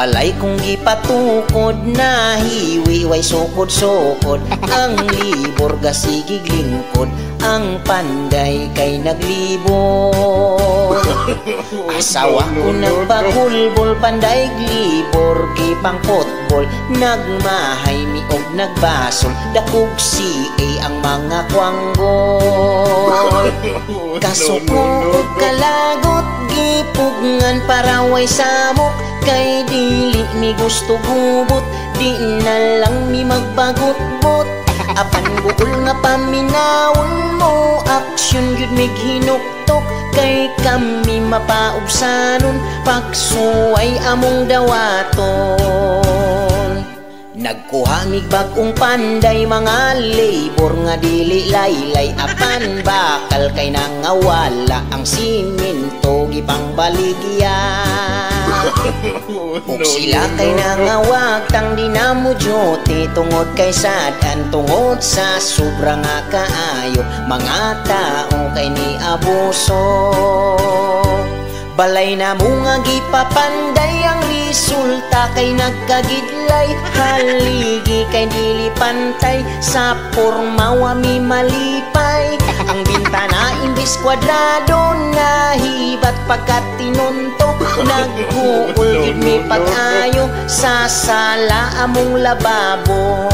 Balay kong gipatukod na hiwi way sukod-sukod. Ang libor gasigig lingkod, ang panday kay naglibor. Asawa ko nagbagulbol, panday glibor kipang potbol. Nagmahay miog nagbasol, dakog si ang mga kwanggol. Kasuko kalagot gipugngan paraway samok, kay dili mi gusto gubot, di na lang mi magbagot-bot. Apan buol nga paminawon mo, aksyon yun mig hinuktok, kay kami mapaubsanon, pagsuway among dawaton. Nagkuhamig bagong panday mga labor nga dili laylay, apan bakal kay nangawala ang siminto gipang baligya. Ug sila kay nangawag tang di na mo jote, tungod kay sadan tungod sa sobra nga kaayo mga tao kay ni abuso. Balay na mo nga gipapanday, ang resulta kay nagkagidlay. Haligi kay dili pantay, sa pormawa mi malipay. Ang bintana imbis kwadrado, nahibat pagkat tinuntok. Naghuul gid mi pag-ayo sa sala among lababo.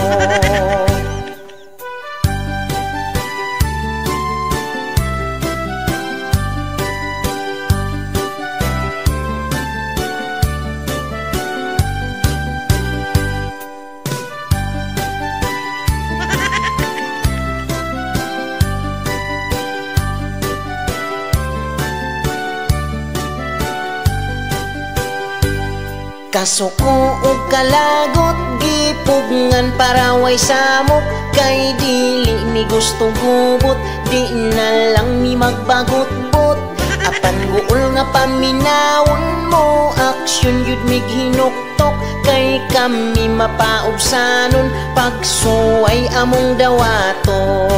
Kasuko o kalagot gipugngan paraway samok, kay dili mi gusto gubot, di na lang mi magbagot-bot. Apan guol nga paminawon mo, aksyon yun mig hinuktok, kay kami mapaubsanon, pagsuway among dawaton.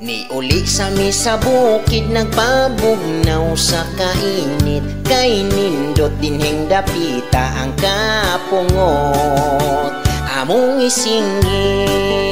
Ni uli sa mi sa bukid nagpabugnaw sa kainit, kay nindot dinheng dapita ang kapungot among isinggit.